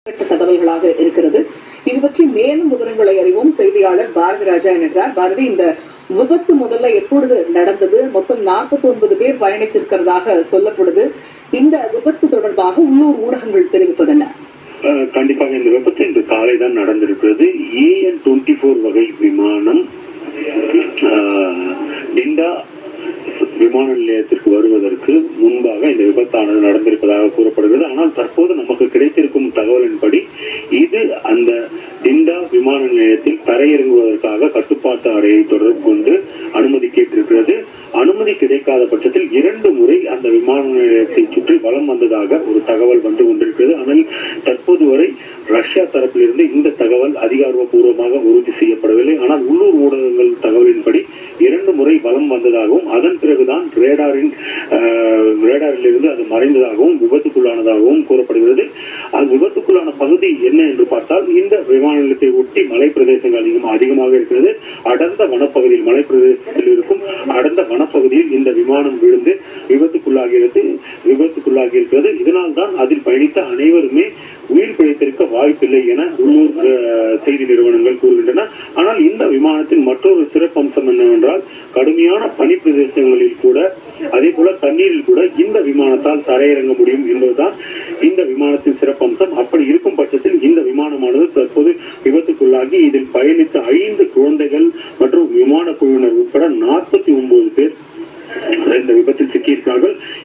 தகவல்களாக இருக்கிறது. இது பற்றி மேலும் விவரங்களை அறிவோம். செய்தியாளர் பாரதி ராஜா இணைகிறார். பாரதி, இந்த விபத்து முதல்ல எப்பொழுது நடந்தது? மொத்தம் 49 பேர் பயணிச்சிருக்கிறதாக சொல்லப்படுது. இந்த விபத்து தொடர்பாக உள்ளூர் ஊடகங்கள் தெரிவிப்பது என்ன? கண்டிப்பாக இந்த விபத்து இன்று காலை தான் நடந்திருக்கிறது. AN-24 வகை விமானம் டிண்டா விமான நிலையத்திற்கு வருவதற்கு முன்பாக இந்த விபத்தானது நடந்திருப்பதாக கூறப்படுகிறது. ஆனால் தற்போது நமக்கு கிடைத்திருக்கும் தகவலின்படி இது அந்த டிண்டா விமான நிலையத்தில் தரையிறங்குவதற்காக கட்டுப்பாட்டு அறையை தொடர்பு கொண்டு அனுமதி கேட்டிருக்கிறது. அனுமதி கிடைக்காத பட்சத்தில் 2 முறை அந்த விமான நிலையத்தை சுற்றி வலம் வந்ததாக ஒரு தகவல் வந்து கொண்டிருக்கிறது. ஆனால் தற்போது வரை ரஷ்யா தரப்பிலிருந்து இந்த தகவல் அதிகாரப்பூர்வமாக உறுதி செய்யப்படவில்லை. ஆனால் உள்ளூர் ஊடகங்கள் தகவலின்படி 2 முறை வலம் வந்ததாகவும் அதன் பிறகுதான் ரேடாரில் இருந்து அது மறைந்ததாகவும் விபத்துக்குள்ளானதாகவும் கூறப்படுகிறது. அது விபத்துக்குள்ளான பகுதி என்ன என்று பார்த்தால், இந்த விமான நிலையத்தை ஒட்டி மலை பிரதேசங்கள் அதிகமாக இருக்கிறது. அடர்ந்த வனப்பகுதியில், மலை பிரதேசத்தில் இருக்கும் அடர்ந்த வனப்பகுதியில் இந்த விமானம் விழுந்து விபத்துக்குள்ளாகி இருக்கிறது. இதனால் தான் அதில் பயணித்த அனைவருமே உயிர் பிழைத்திருக்க வாய்ப்பில்லை என உள்ளூர் செய்தி நிறுவனங்கள் கூறுகின்றன. ஆனால் இந்த விமானத்தின் மற்றொரு சிறப்பம்சம் என்னவென்றால், கடுமையான பனி பிரதேசங்களில் கூட, அதே போல தண்ணீரில் கூட இந்த விமானத்தால் தரையிறங்க முடியும் என்பதுதான் இந்த விமானத்தின் சிறப்பம்சம். அப்படி இருக்கும் பட்சத்தில் இந்த விமானமானது தற்போது விபத்துக்குள்ளாகி இதில் பயணித்த 5 குழந்தைகள் மற்றும் விமான குழுவினர்